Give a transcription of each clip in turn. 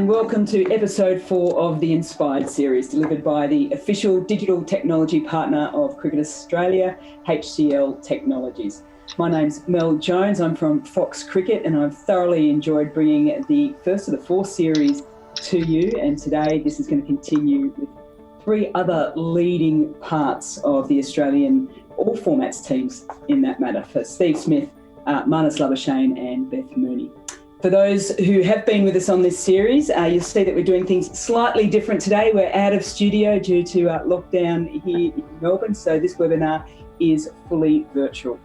and welcome to episode 4 of the Inspired series, delivered by the official digital technology partner of Cricket Australia, HCL Technologies. My name's Mel Jones. I'm from Fox Cricket, and I've thoroughly enjoyed bringing the first of the 4 series to you. And today this is going to continue with 3 other leading parts of the Australian all formats teams in that matter, for Steve Smith, Marnus Labuschagne and Beth Mooney. For those who have been with us on this series, you'll see that we're doing things slightly different today. We're out of studio due to lockdown here in Melbourne, so this webinar is fully virtual.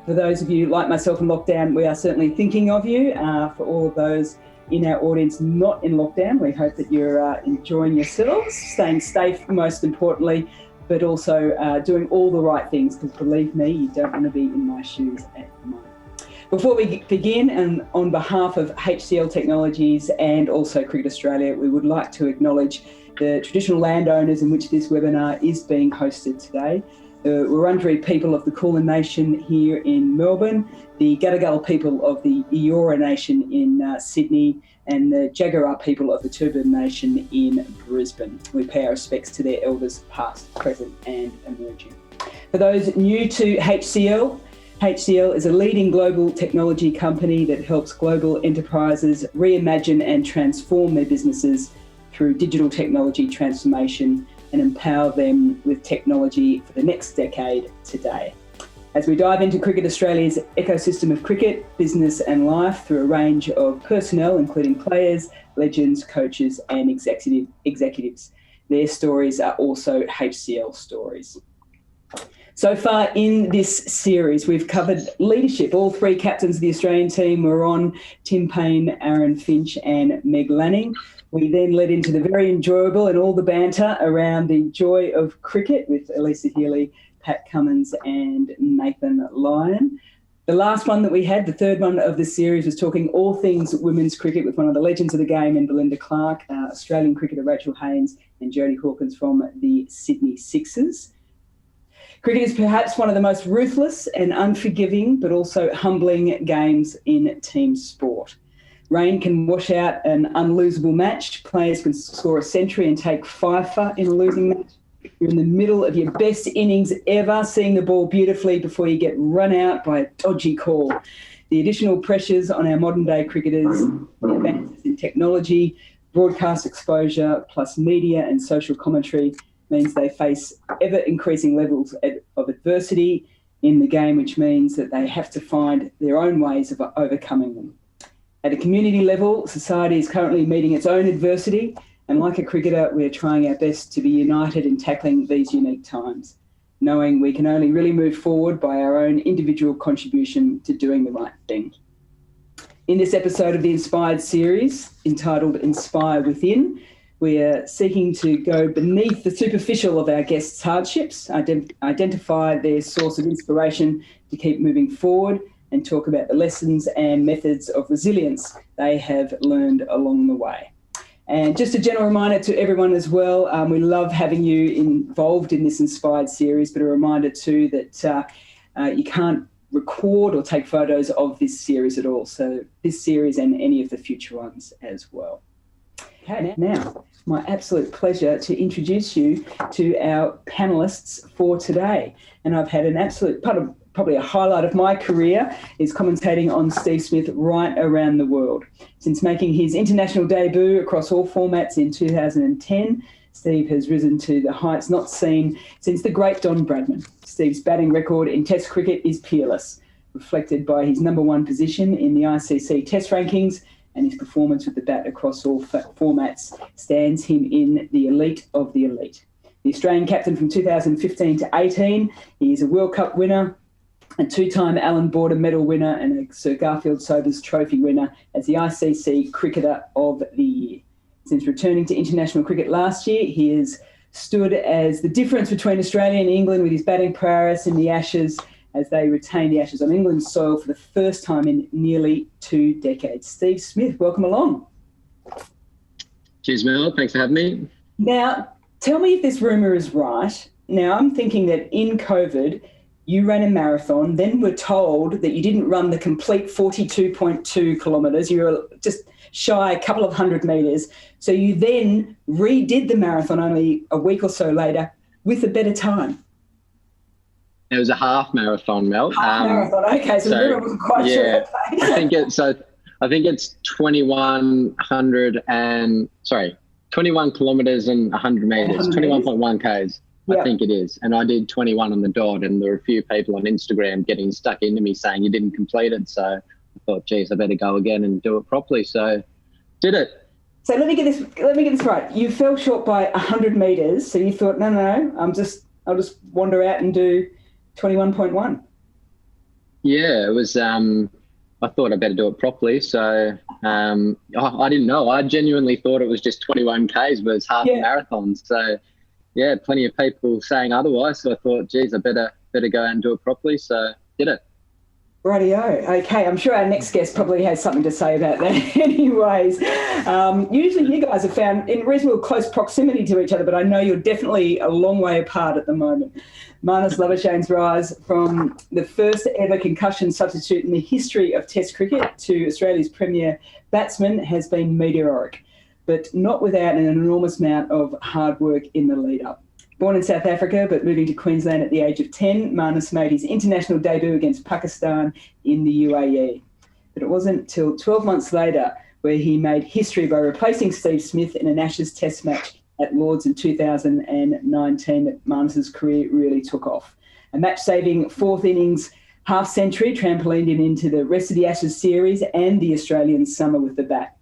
For those of you like myself in lockdown, we are certainly thinking of you. For all of those in our audience not in lockdown, we hope that you're enjoying yourselves, staying safe most importantly, but also doing all the right things, because believe me, you don't want to be in my shoes at the moment. Before we begin, and on behalf of HCL Technologies and also Cricket Australia, we would like to acknowledge the traditional landowners in which this webinar is being hosted today. The Wurundjeri people of the Kulin Nation here in Melbourne, the Gadigal people of the Eora Nation in Sydney, and the Jagera people of the Turrbin Nation in Brisbane. We pay our respects to their elders past, present and emerging. For those new to HCL, HCL is a leading global technology company that helps global enterprises reimagine and transform their businesses through digital technology transformation and empower them with technology for the next decade today. As we dive into Cricket Australia's ecosystem of cricket, business and life through a range of personnel, including players, legends, coaches and executives. Their stories are also HCL stories. So far in this series, we've covered leadership. All 3 captains of the Australian team were on: Tim Payne, Aaron Finch and Meg Lanning. We then led into the very enjoyable and all the banter around the joy of cricket with Elisa Healy, Pat Cummins and Nathan Lyon. The last one that we had, the third one of the series, was talking all things women's cricket with one of the legends of the game in Belinda Clark, Australian cricketer Rachel Haynes and Jodie Hawkins from the Sydney Sixers. Cricket is perhaps one of the most ruthless and unforgiving, but also humbling games in team sport. Rain can wash out an unlosable match. Players can score a century and take fifer in a losing match. You're in the middle of your best innings ever, seeing the ball beautifully before you get run out by a dodgy call. The additional pressures on our modern day cricketers, the advances in technology, broadcast exposure, plus media and social commentary, means they face ever-increasing levels of adversity in the game, which means that they have to find their own ways of overcoming them. At a community level, society is currently meeting its own adversity, and like a cricketer, we're trying our best to be united in tackling these unique times, knowing we can only really move forward by our own individual contribution to doing the right thing. In this episode of the Inspired series, entitled Inspire Within, we are seeking to go beneath the superficial of our guests' hardships, identify their source of inspiration to keep moving forward, and talk about the lessons and methods of resilience they have learned along the way. And just a general reminder to everyone as well, we love having you involved in this Inspired series, but a reminder too that you can't record or take photos of this series at all. So this series and any of the future ones as well. Okay, now it's my absolute pleasure to introduce you to our panellists for today. And I've had an absolute probably a highlight of my career is commentating on Steve Smith right around the world. Since making his international debut across all formats in 2010, Steve has risen to the heights not seen since the great Don Bradman. Steve's batting record in Test cricket is peerless, reflected by his #1 position in the ICC Test rankings, and his performance with the bat across all formats stands him in the elite of the elite. The Australian captain from 2015 to 18, he is a World Cup winner, a 2-time Allan Border Medal winner and a Sir Garfield Sobers Trophy winner as the ICC Cricketer of the Year. Since returning to international cricket last year, he has stood as the difference between Australia and England with his batting prowess in the Ashes, as they retain the Ashes on England's soil for the first time in nearly 2 decades. Steve Smith, welcome along. Cheers, Mel. Thanks for having me. Now, tell me if this rumour is right. Now, I'm thinking that in COVID, you ran a marathon, then were told that you didn't run the complete 42.2 kilometres. You were just shy a couple of 100 metres. So you then redid the marathon only a week or so later with a better time. It was a half marathon, Mel. Half marathon, okay. So the river wasn't quite sure. Yeah, I think it's 21 kilometres and 100 metres, 21.1 Ks. Yep. I think it is. And I did 21 on the dot, and there were a few people on Instagram getting stuck into me saying you didn't complete it. So I thought, geez, I better go again and do it properly. So did it. So let me get this right. You fell short by 100 metres. So you thought, no, I'll just wander out and do 21.1. Yeah, it was. I thought I better do it properly. So I didn't know. I genuinely thought it was just 21 Ks, but it's half a marathon. So yeah, plenty of people saying otherwise. So I thought, geez, I better go out and do it properly. So did it. Rightio. Okay, I'm sure our next guest probably has something to say about that anyways. Usually you guys are found in reasonable close proximity to each other, but I know you're definitely a long way apart at the moment. Marnus Labuschagne's rise from the first ever concussion substitute in the history of Test cricket to Australia's premier batsman has been meteoric, but not without an enormous amount of hard work in the lead-up. Born in South Africa, but moving to Queensland at the age of 10, Marnus made his international debut against Pakistan in the UAE. But it wasn't till 12 months later where he made history by replacing Steve Smith in an Ashes Test match at Lords in 2019 that Marnus's career really took off. A match-saving fourth innings half-century trampolined him into the rest of the Ashes series and the Australian summer with the bat.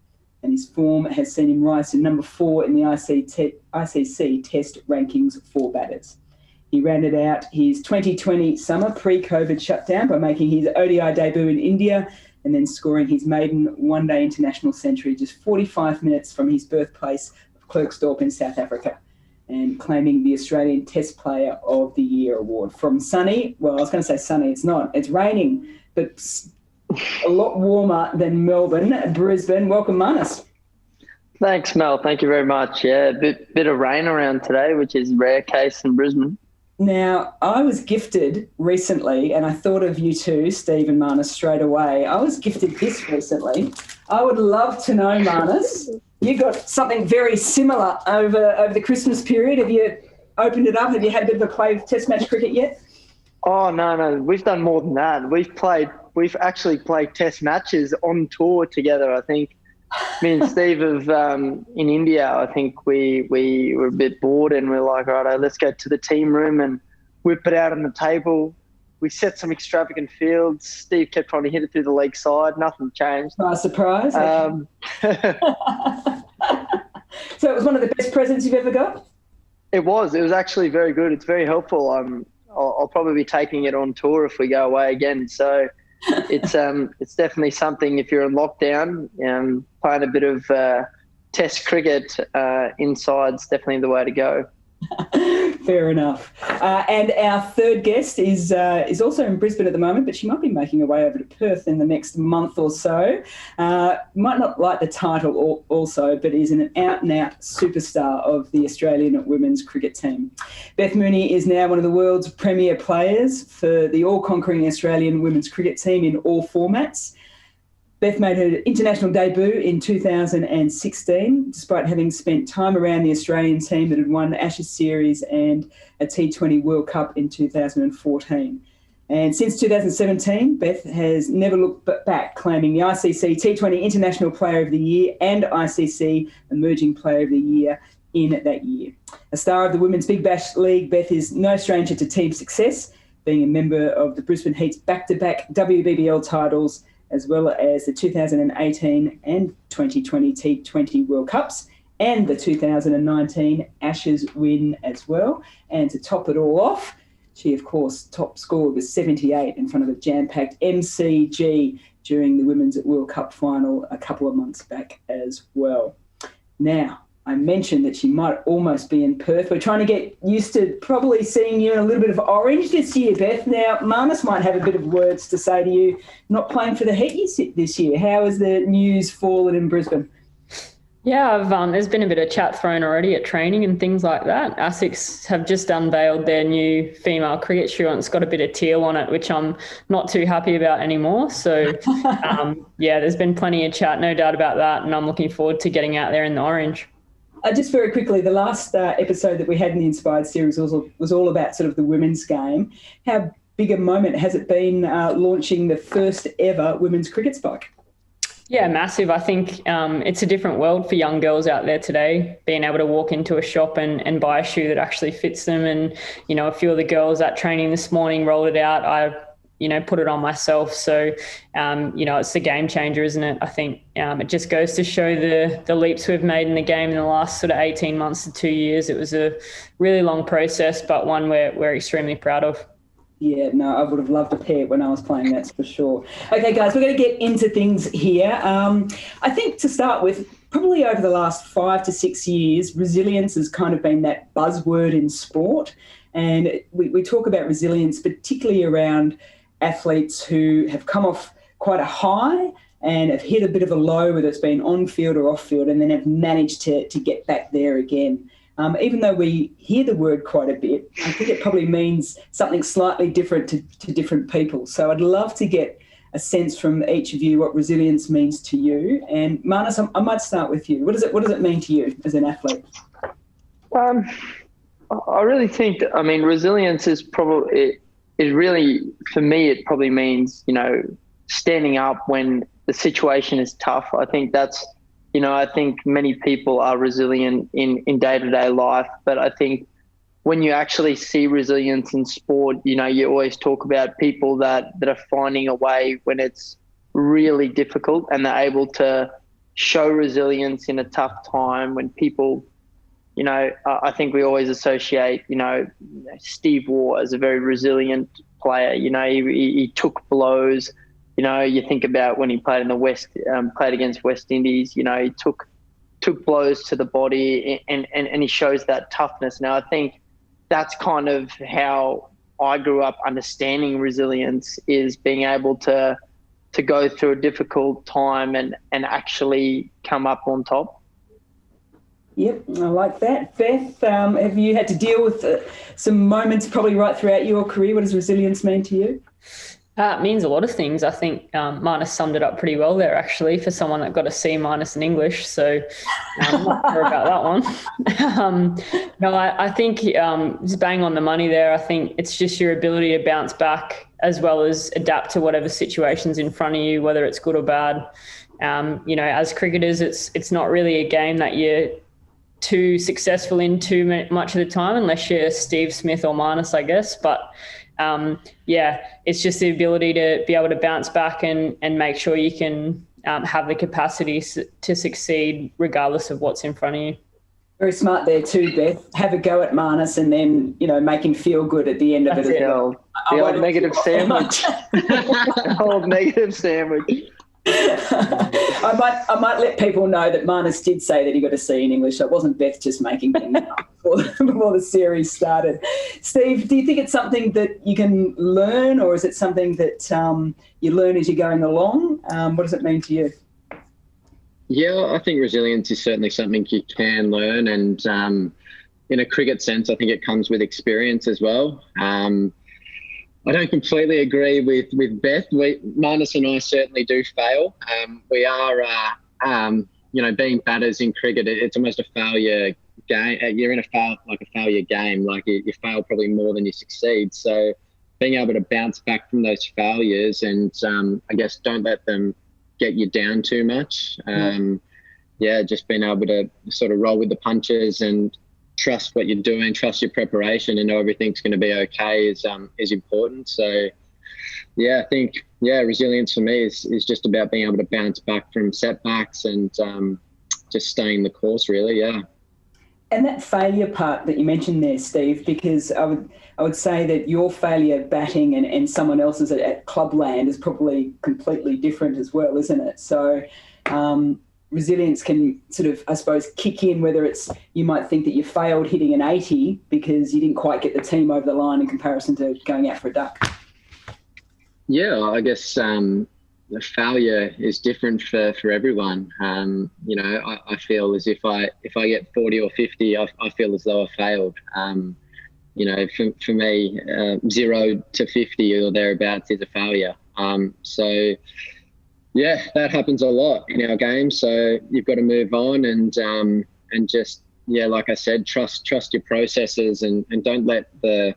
And his form has seen him rise to number 4 in the ICC Test rankings for batters. He rounded out his 2020 summer pre-COVID shutdown by making his ODI debut in India and then scoring his maiden one-day international century just 45 minutes from his birthplace of Klerksdorp in South Africa, and claiming the Australian Test Player of the Year award from sunny, well, I was going to say sunny, it's not, it's raining, but a lot warmer than Melbourne, Brisbane. Welcome, Marnus. Thanks, Mel. Thank you very much. Yeah, a bit of rain around today, which is a rare case in Brisbane. Now, I was gifted recently, and I thought of you two, Steve and Marnus, straight away. I was gifted this recently. I would love to know, Marnus, you got something very similar over the Christmas period. Have you opened it up? Have you had a bit of a play of Test match cricket yet? Oh, no. We've done more than that. We've actually played Test matches on tour together, I think. Me and Steve in India, I think we were a bit bored and we're like, all right, let's go to the team room and whip it out on the table. We set some extravagant fields. Steve kept trying to hit it through the leg side. Nothing changed. Surprise. So it was one of the best presents you've ever got? It was actually very good. It's very helpful. I'll probably be taking it on tour if we go away again. So it's definitely something, if you're in lockdown, playing a bit of Test cricket inside's definitely the way to go. Fair enough. And our third guest is also in Brisbane at the moment, but she might be making her way over to Perth in the next month or so. Might not like the title also, but is an out-and-out superstar of the Australian women's cricket team. Beth Mooney is now one of the world's premier players for the all-conquering Australian women's cricket team in all formats. Beth made her international debut in 2016, despite having spent time around the Australian team that had won the Ashes series and a T20 World Cup in 2014. And since 2017, Beth has never looked back, claiming the ICC T20 International Player of the Year and ICC Emerging Player of the Year in that year. A star of the Women's Big Bash League, Beth is no stranger to team success, being a member of the Brisbane Heat's back-to-back WBBL titles, as well as the 2018 and 2020 T20 World Cups and the 2019 Ashes win as well. And to top it all off, she, of course, top scored with 78 in front of a jam-packed MCG during the Women's World Cup final a couple of months back as well. Now, I mentioned that she might almost be in Perth. We're trying to get used to probably seeing you in a little bit of orange this year, Beth. Now, Marnus might have a bit of words to say to you, not playing for the Heat this year. How has the news fallen in Brisbane? Yeah, there's been a bit of chat thrown already at training and things like that. ASICS have just unveiled their new female cricket shoe, and it's got a bit of teal on it, which I'm not too happy about anymore. So, yeah, there's been plenty of chat, no doubt about that, and I'm looking forward to getting out there in the orange. Just very quickly, the last episode that we had in the Inspired series was all about sort of the women's game. How big a moment has it been launching the first ever women's cricket spike? Yeah, massive. I think it's a different world for young girls out there today, being able to walk into a shop and buy a shoe that actually fits them. And, you know, a few of the girls at training this morning rolled it out. I, you know, put it on myself. So, you know, it's the game changer, isn't it? I think it just goes to show the leaps we've made in the game in the last sort of 18 months to 2 years. It was a really long process, but one we're extremely proud of. Yeah, no, I would have loved a pair when I was playing, that's for sure. Okay, guys, we're going to get into things here. I think to start with, probably over the last 5 to 6 years, resilience has kind of been that buzzword in sport. And we talk about resilience, particularly around athletes who have come off quite a high and have hit a bit of a low, whether it's been on field or off field, and then have managed to get back there again. Even though we hear the word quite a bit, I think it probably means something slightly different to different people. So I'd love to get a sense from each of you what resilience means to you. And Marnus, I might start with you. What does it mean to you as an athlete? I really think, resilience is probably, it really, for me, it probably means, you know, standing up when the situation is tough. I think that's, you know, I think many people are resilient in day-to-day life, but I think when you actually see resilience in sport, you know, you always talk about people that are finding a way when it's really difficult, and they're able to show resilience in a tough time when people, you know, I think we always associate, you know, Steve Waugh as a very resilient player. You know, he took blows. You know, you think about when he played in the played against West Indies. You know, he took blows to the body, and he shows that toughness. Now, I think that's kind of how I grew up understanding resilience, is being able to go through a difficult time and actually come up on top. Yep, I like that. Beth, have you had to deal with some moments probably right throughout your career? What does resilience mean to you? It means a lot of things. I think Marnus summed it up pretty well there, actually, for someone that got a C- in English. So I'm not sure about that one. No, I think it's bang on the money there. I think it's just your ability to bounce back as well as adapt to whatever situation's in front of you, whether it's good or bad. You know, as cricketers, it's not really a game that you're too successful in too much of the time, unless you're Steve Smith or Marnus, I guess. But yeah, it's just the ability to be able to bounce back and make sure you can have the capacity to succeed regardless of what's in front of you. Very smart there too, Beth. Have a go at Marnus and then, you know, make him feel good at the end of it. The old negative sandwich. Old negative sandwich. I might let people know that Marnus did say that he got a C in English, so it wasn't Beth just making things up before the series started. Steve, do you think it's something that you can learn, or is it something that you learn as you're going along? What does it mean to you? Yeah, I think resilience is certainly something you can learn, and in a cricket sense, I think it comes with experience as well. I don't completely agree with Beth. Marnus and I certainly do fail. We are, you know, being batters in cricket, it's almost a failure game. You're in a failure game. Like you fail probably more than you succeed. So being able to bounce back from those failures and I guess don't let them get you down too much. Yeah, just being able to sort of roll with the punches and trust what you're doing, trust your preparation, and know everything's going to be okay is important. So, yeah, I think resilience for me is just about being able to bounce back from setbacks and just staying the course, really. Yeah. And that failure part that you mentioned there, Steve, because I would say that your failure batting and someone else's at clubland is probably completely different as well, isn't it? So. Resilience can sort of, I suppose, kick in, whether it's you might think that you failed hitting an 80 because you didn't quite get the team over the line in comparison to going out for a duck. Yeah, I guess the failure is different for everyone. You know, I feel as if I get 40 or 50, I feel as though I failed. You know, for me, 0 to 50 or thereabouts is a failure. So yeah, that happens a lot in our game. So you've got to move on and just, yeah, like I said, trust your processes and don't let the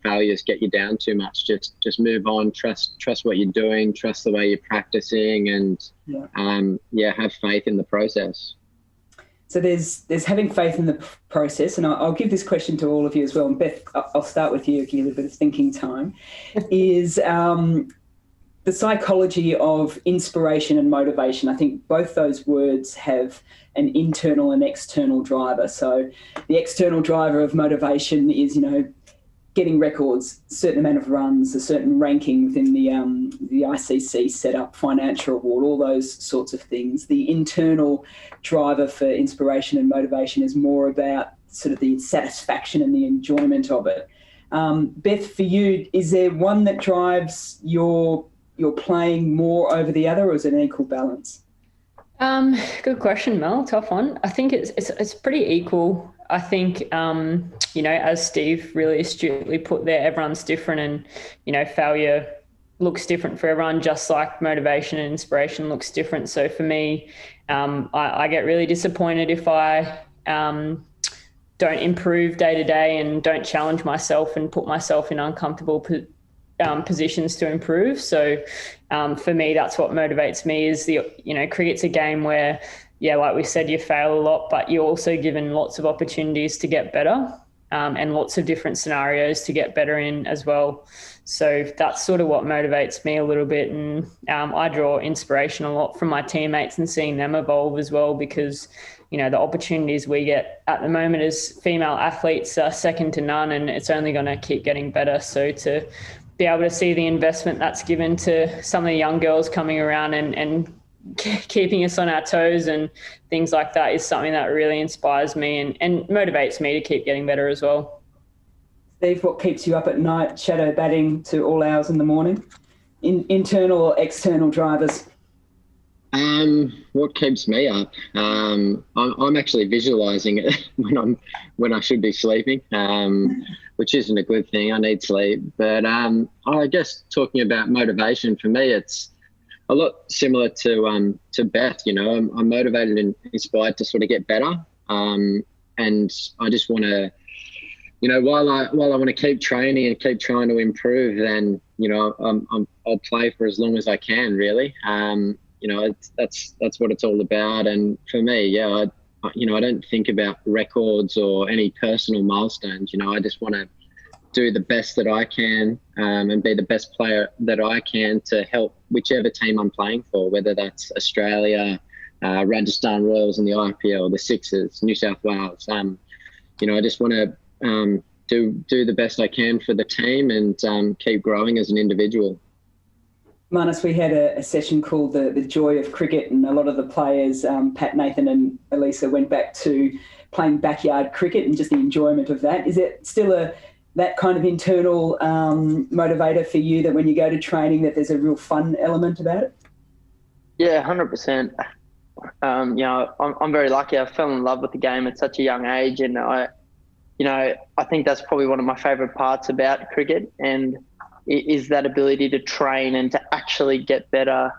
failures get you down too much. Just move on, trust what you're doing, trust the way you're practicing, and have faith in the process. So there's having faith in the process, and I'll give this question to all of you as well. And Beth, I'll start with you, give you a little bit of thinking time. Is the psychology of inspiration and motivation. I think both those words have an internal and external driver. So the external driver of motivation is, you know, getting records, a certain amount of runs, a certain ranking within the ICC setup, financial reward, all those sorts of things. The internal driver for inspiration and motivation is more about sort of the satisfaction and the enjoyment of it. Beth, for you, is there one that drives your playing more over the other, or is it an equal balance? Good question, Mel. Tough one. I think it's pretty equal. I think, you know, as Steve really astutely put there, everyone's different, and, you know, failure looks different for everyone, just like motivation and inspiration looks different. So for me, I get really disappointed if I don't improve day to day and don't challenge myself and put myself in uncomfortable positions to improve. So for me, that's what motivates me is cricket's a game where, yeah, like we said, you fail a lot, but you're also given lots of opportunities to get better and lots of different scenarios to get better in as well. So that's sort of what motivates me a little bit. And I draw inspiration a lot from my teammates and seeing them evolve as well, because, you know, the opportunities we get at the moment as female athletes are second to none, and it's only going to keep getting better. So to be able to see the investment that's given to some of the young girls coming around and keeping us on our toes and things like that is something that really inspires me and motivates me to keep getting better as well. Steve, what keeps you up at night, shadow batting to all hours in the morning? Internal or external drivers? What keeps me up? I'm actually visualizing it when I should be sleeping, which isn't a good thing. I need sleep. But I guess talking about motivation, for me, it's a lot similar to Beth. You know, I'm motivated and inspired to sort of get better, and I just want to, you know, while I want to keep training and keep trying to improve, then, you know, I'll play for as long as I can, really. You know, that's what it's all about. And for me, yeah, I don't think about records or any personal milestones. You know, I just want to do the best that I can and be the best player that I can to help whichever team I'm playing for, whether that's Australia, Rajasthan Royals in the IPL, the Sixers, New South Wales. You know, I just want to do the best I can for the team and keep growing as an individual. Marnus, we had a session called the Joy of Cricket, and a lot of the players, Pat, Nathan and Elisa, went back to playing backyard cricket and just the enjoyment of that. Is it still that kind of internal motivator for you, that when you go to training that there's a real fun element about it? Yeah, 100%. You know, I'm very lucky. I fell in love with the game at such a young age, and I think that's probably one of my favourite parts about cricket, and is that ability to train and to actually get better,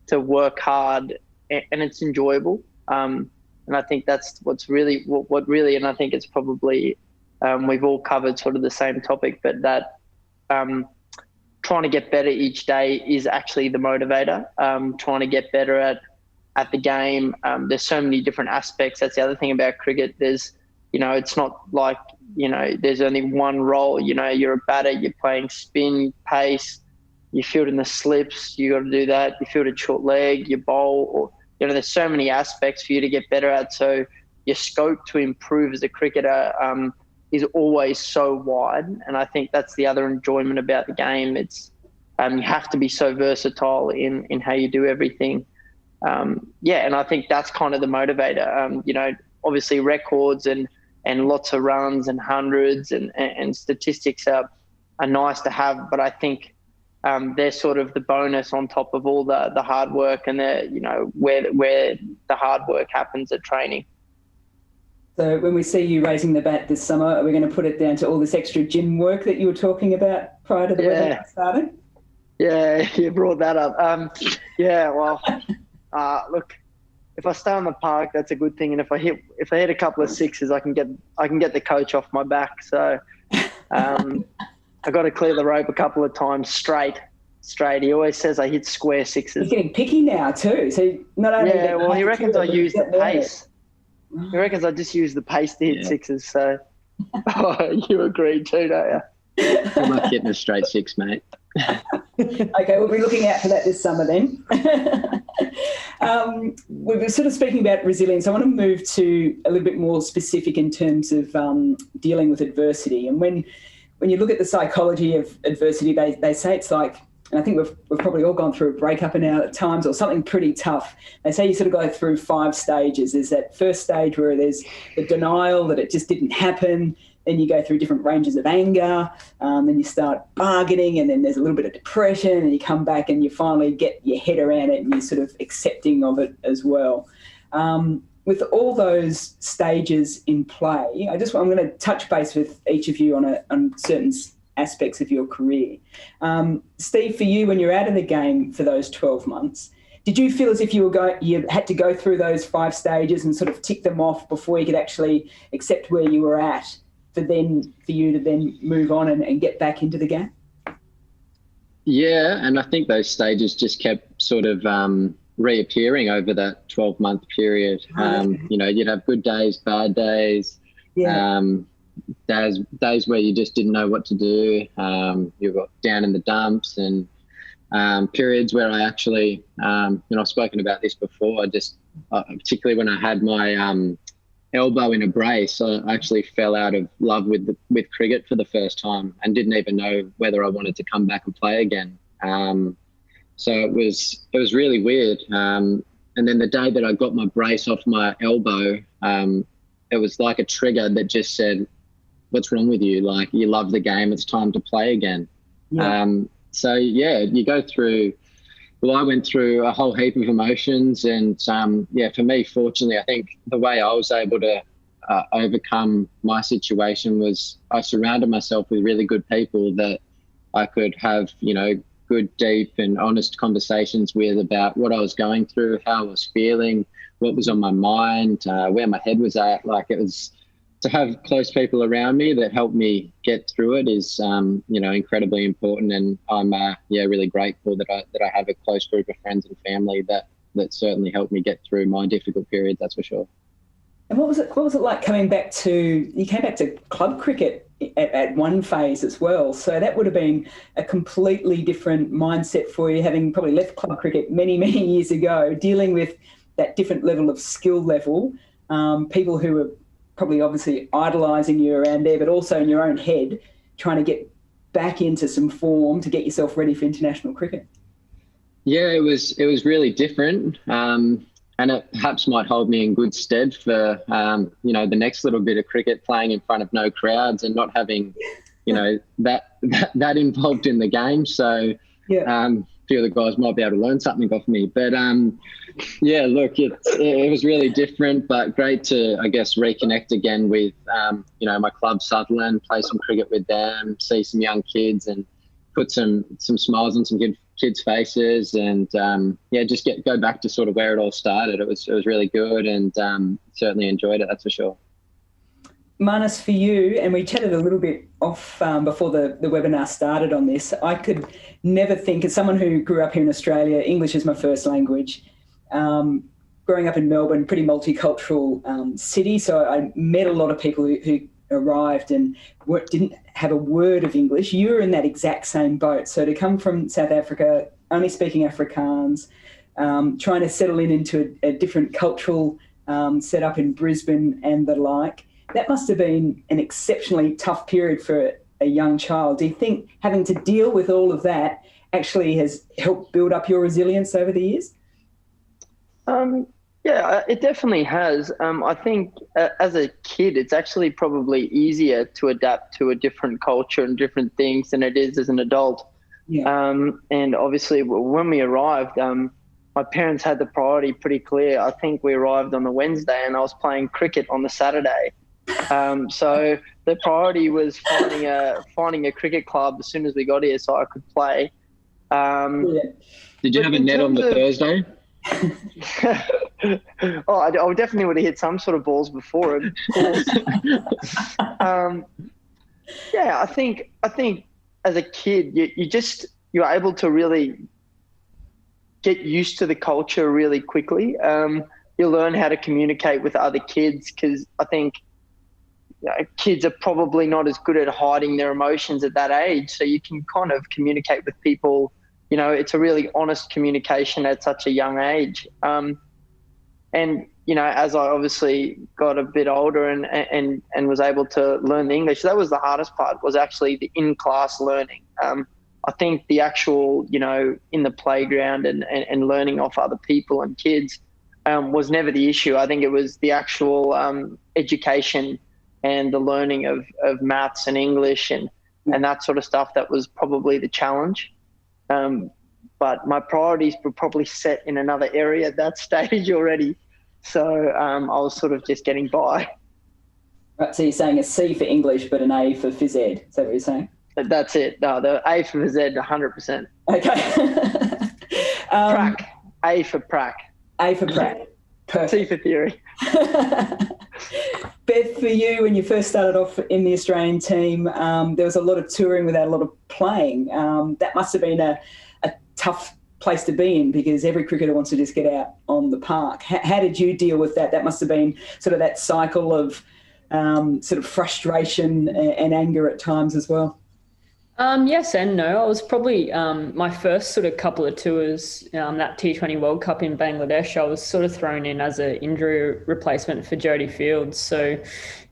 to work hard, and it's enjoyable. And I think that's what's really what really, and I think it's probably we've all covered sort of the same topic, but that trying to get better each day is actually the motivator. Trying to get better at the game. There's so many different aspects. That's the other thing about cricket. There's, you know, it's not like, you know, there's only one role. You know, you're a batter, you're playing spin, pace, you field in the slips, you got to do that. You field a short leg, you bowl, or, you know, there's so many aspects for you to get better at. So your scope to improve as a cricketer is always so wide. And I think that's the other enjoyment about the game. It's you have to be so versatile in how you do everything. And I think that's kind of the motivator. You know, obviously records and lots of runs and hundreds and statistics are nice to have, but I think they're sort of the bonus on top of all the hard work, and where the hard work happens at training. So when we see you raising the bat this summer, are we going to put it down to all this extra gym work that you were talking about prior to the webinar starting? Yeah, you brought that up. Look, if I stay on the park, that's a good thing, and if I hit a couple of sixes, I can get the coach off my back. So I got to clear the rope a couple of times straight. He always says I hit square sixes. He's getting picky now too. So not only he reckons I use the pace. He reckons I just use the pace to hit sixes. So you agree too, don't you? I'm not hitting a straight six, mate. Okay, we'll be looking out for that this summer then. We were sort of speaking about resilience. I want to move to a little bit more specific in terms of dealing with adversity. And when you look at the psychology of adversity, they say it's like, and I think we've probably all gone through a breakup at times or something pretty tough. They say you sort of go through 5 stages. There's that first stage where there's the denial that it just didn't happen. Then you go through different ranges of anger. Then you start bargaining, and then there's a little bit of depression, and you come back and you finally get your head around it and you're sort of accepting of it as well. With all those stages in play, I'm going to touch base with each of you on certain aspects of your career. Steve, for you, when you're out of the game for those 12 months, did you feel as if you had to go through those 5 stages and sort of tick them off before you could actually accept where you were at for you to then move on and get back into the game? Yeah, and I think those stages just kept sort of reappearing over that 12-month period. You'd have good days, bad days. Yeah. Days where you just didn't know what to do. You got down in the dumps, and periods where I actually, I've spoken about this before. Particularly when I had my elbow in a brace, I actually fell out of love with cricket for the first time and didn't even know whether I wanted to come back and play again. So it was really weird. And then the day that I got my brace off my elbow, it was like a trigger that just said, "What's wrong with you? Like, you love the game. It's time to play again." Yeah. You go through. Well, I went through a whole heap of emotions, and for me, fortunately, I think the way I was able to overcome my situation was I surrounded myself with really good people that I could have, good, deep and honest conversations with about what I was going through, how I was feeling, what was on my mind, where my head was at. Like, it was to have close people around me that helped me get through it is, incredibly important. And I'm, really grateful that I have a close group of friends and family that certainly helped me get through my difficult period. That's for sure. And what was it like coming back to? You came back to club cricket at one phase as well, so that would have been a completely different mindset for you, having probably left club cricket many years ago, dealing with that different level of skill level, people who were probably obviously idolising you around there, but also in your own head, trying to get back into some form to get yourself ready for international cricket. Yeah, it was really different. And it perhaps might hold me in good stead for, the next little bit of cricket, playing in front of no crowds and not having, that involved in the game. So a few of the guys might be able to learn something off me. But, look, it was really different, but great to, I guess, reconnect again with, my club Sutherland, play some cricket with them, see some young kids and put some smiles on some kids' faces, and just go back to sort of where it all started. It was really good, and certainly enjoyed it. That's for sure. Marnus, for you, and we chatted a little bit off before the webinar started on this. I could never think, as someone who grew up here in Australia, English is my first language. Growing up in Melbourne, pretty multicultural city, so I met a lot of people who arrived and didn't have a word of English. You were in that exact same boat. So to come from South Africa, only speaking Afrikaans, trying to settle into a different cultural setup in Brisbane and the like, that must have been an exceptionally tough period for a young child. Do you think having to deal with all of that actually has helped build up your resilience over the years? Yeah, it definitely has. I think as a kid, it's actually probably easier to adapt to a different culture and different things than it is as an adult. And obviously when we arrived, my parents had the priority pretty clear. I think we arrived on the Wednesday and I was playing cricket on the Saturday. So the priority was finding a cricket club as soon as we got here so I could play. Did you have a net on the Thursday? I definitely would have hit some sort of balls before it. I think as a kid, you're able to really get used to the culture really quickly. You learn how to communicate with other kids because I think kids are probably not as good at hiding their emotions at that age. So you can kind of communicate with people. It's a really honest communication at such a young age. And as I obviously got a bit older and was able to learn the English, that was the hardest part, was actually the in-class learning. I think the actual, in the playground and learning off other people and kids was never the issue. I think it was the actual education and the learning of maths and English and that sort of stuff that was probably the challenge. But my priorities were probably set in another area at that stage already. So I was sort of just getting by. Right, so you're saying a C for English, but an A for phys ed. Is that what you're saying? That's it. No, the A for phys ed, 100%. Okay. Prac. A for prac. A for prac. Perfect. C for theory. Beth, for you, when you first started off in the Australian team, there was a lot of touring without a lot of playing. That must have been a tough place to be in because every cricketer wants to just get out on the park. How did you deal with that? That must have been sort of that cycle of sort of frustration and anger at times as well. Yes and no. I was probably my first sort of couple of tours, that T20 World Cup in Bangladesh, I was sort of thrown in as an injury replacement for Jodie Fields. So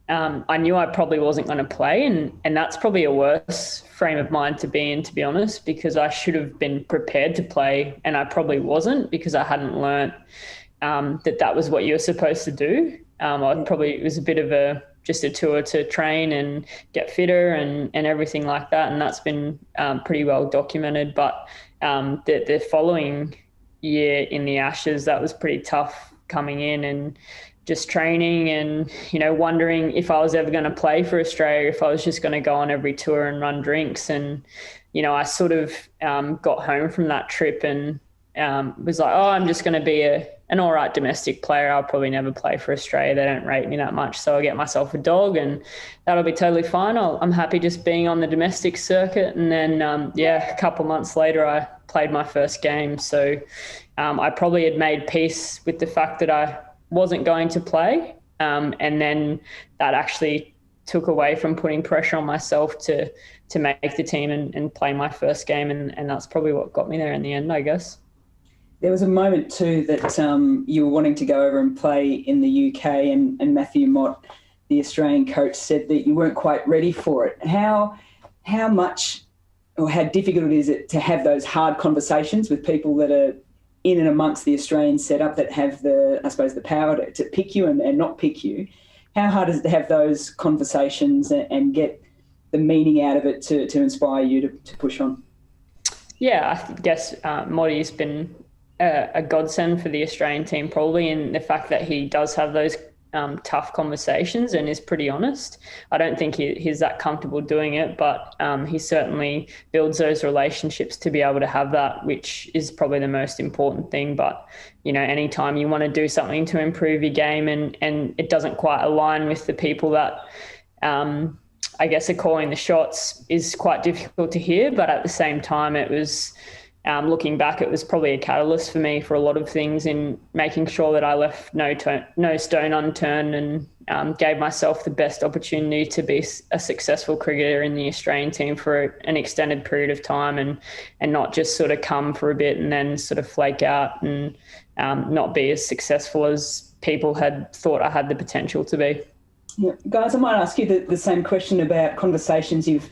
I knew I probably wasn't going to play, and that's probably a worse frame of mind to be in, to be honest, because I should have been prepared to play and I probably wasn't because I hadn't learnt that was what you were supposed to do. It was a bit of just a tour to train and get fitter and everything like that. And that's been pretty well documented. But the following year in the Ashes, that was pretty tough coming in and just training and, wondering if I was ever going to play for Australia, if I was just going to go on every tour and run drinks. And, I sort of got home from that trip and was like, I'm just going to be an all right domestic player. I'll probably never play for Australia. They don't rate me that much. So I'll get myself a dog and that'll be totally fine. I'm happy just being on the domestic circuit. And then, a couple months later, I played my first game. So I probably had made peace with the fact that I wasn't going to play. And then that actually took away from putting pressure on myself to make the team and play my first game. And that's probably what got me there in the end, I guess. There was a moment too that you were wanting to go over and play in the UK and Matthew Mott, the Australian coach, said that you weren't quite ready for it. How much or how difficult is it to have those hard conversations with people that are in and amongst the Australian setup that have the power to pick you and not pick you? How hard is it to have those conversations and get the meaning out of it to inspire you to push on? Yeah, I guess Motty's been a godsend for the Australian team, probably, in the fact that he does have those tough conversations and is pretty honest. I don't think he's that comfortable doing it, but he certainly builds those relationships to be able to have that, which is probably the most important thing. But, anytime you want to do something to improve your game and it doesn't quite align with the people that I guess are calling the shots is quite difficult to hear. But at the same time, it was looking back, it was probably a catalyst for me for a lot of things in making sure that I left no stone unturned and gave myself the best opportunity to be a successful cricketer in the Australian team for an extended period of time and not just sort of come for a bit and then sort of flake out and not be as successful as people had thought I had the potential to be. Yeah. Guys, I might ask you the same question about conversations you've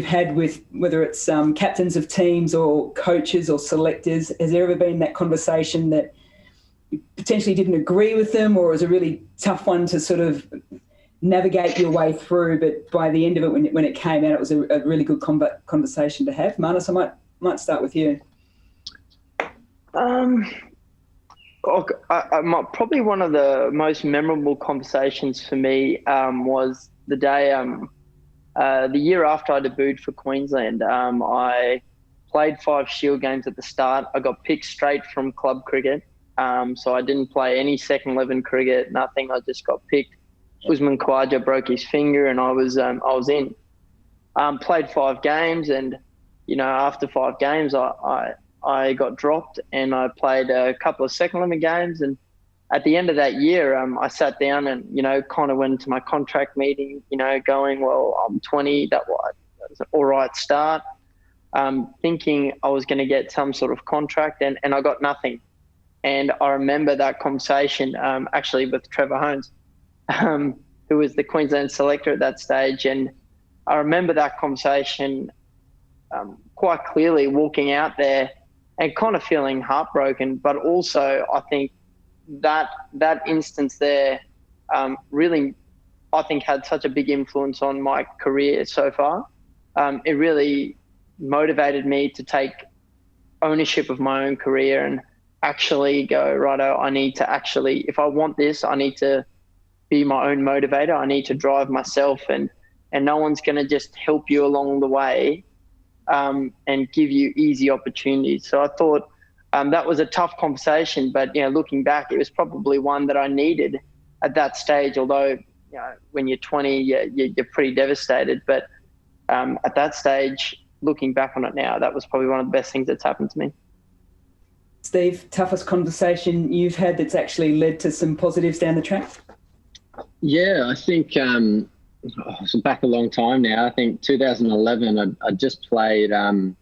had with whether it's captains of teams or coaches or selectors. Has there ever been that conversation that you potentially didn't agree with them, or was a really tough one to sort of navigate your way through, but by the end of it, when it came out, it was a really good conversation to have? Marnus, I might start with you. Probably one of the most memorable conversations for me was the day, the year after I debuted for Queensland. I played 5 Shield games at the start. I got picked straight from club cricket, so I didn't play any second 11 cricket, nothing. I just got picked. Usman Khawaja broke his finger, and I was in. Played 5 games, and after 5 games, I got dropped, and I played a couple of second 11 games. And at the end of that year, I sat down and kind of went to my contract meeting. Going, well, I'm 20. That was an all right start. Thinking I was going to get some sort of contract, and I got nothing. And I remember that conversation actually with Trevor Holmes, who was the Queensland selector at that stage. And I remember that conversation quite clearly, walking out there and kind of feeling heartbroken. But also, I think that instance there really, I think, had such a big influence on my career so far. It really motivated me to take ownership of my own career and actually go, righto, I need to actually, if I want this, I need to be my own motivator. I need to drive myself, and no one's going to just help you along the way and give you easy opportunities. So I thought that was a tough conversation, but looking back, it was probably one that I needed at that stage. Although when you're 20, you're pretty devastated, but at that stage, looking back on it now, that was probably one of the best things that's happened to me. Steve, toughest conversation you've had that's actually led to some positives down the track? Yeah, I think so back a long time now. I think 2011, I just played I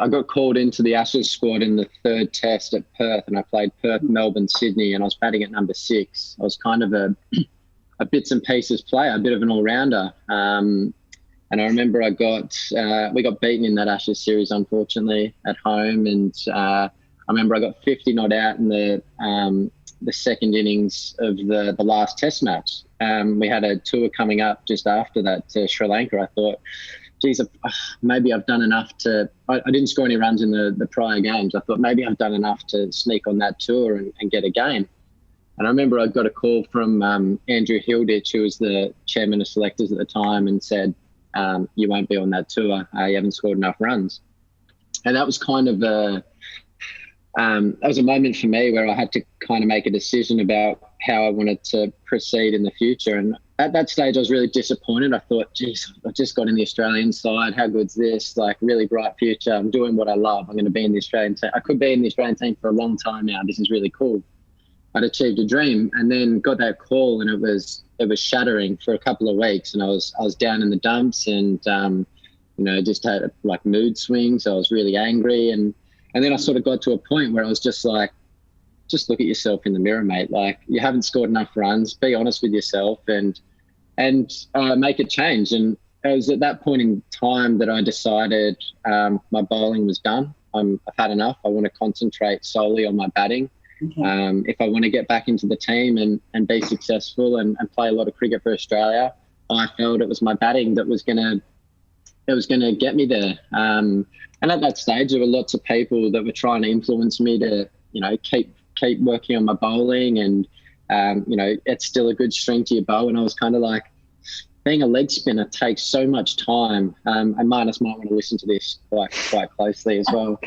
got called into the Ashes squad in the 3rd test at Perth, and I played Perth, Melbourne, Sydney, and I was batting at number 6. I was kind of a bits and pieces player, a bit of an all-rounder. And I remember we got beaten in that Ashes series, unfortunately, at home. And I remember I got 50 not out in the second innings of the last test match. We had a tour coming up just after that to Sri Lanka. I thought, geez, maybe I've done enough I didn't score any runs in the prior games. I thought maybe I've done enough to sneak on that tour and get a game. And I remember I got a call from Andrew Hilditch, who was the chairman of selectors at the time, and said, you won't be on that tour. You haven't scored enough runs. And that was kind of that was a moment for me where I had to kind of make a decision about how I wanted to proceed in the future. And at that stage, I was really disappointed. I thought, geez, I just got in the Australian side. How good's this? Like, really bright future. I'm doing what I love. I'm going to be in the Australian team. I could be in the Australian team for a long time now. This is really cool. I'd achieved a dream, and then got that call, and it was shattering for a couple of weeks. And I was down in the dumps, and just had like mood swings. I was really angry, and then I sort of got to a point where I was just like, just look at yourself in the mirror, mate. Like, you haven't scored enough runs. Be honest with yourself, and make a change. And it was at that point in time that I decided my bowling was done. I've had enough. I want to concentrate solely on my batting. Okay. If I want to get back into the team and be successful and play a lot of cricket for Australia, I felt it was my batting that was going to get me there. And at that stage, there were lots of people that were trying to influence me to, keep working on my bowling, and it's still a good string to your bow. And I was kind of like, being a leg spinner takes so much time. And Marnus might want to listen to this quite closely as well.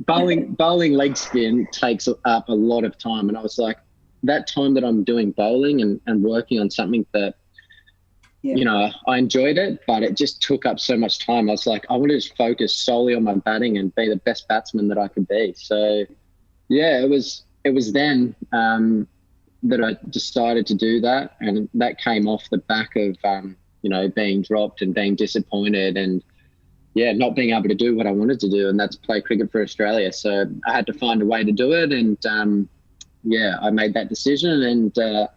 Bowling leg spin takes up a lot of time. And I was like, that time that I'm doing bowling and working on something that, I enjoyed it, but it just took up so much time. I was like, I want to just focus solely on my batting and be the best batsman that I could be. So, yeah, it was then that I decided to do that, and that came off the back of being dropped and being disappointed, and not being able to do what I wanted to do, and that's play cricket for Australia. So I had to find a way to do it, and I made that decision, and I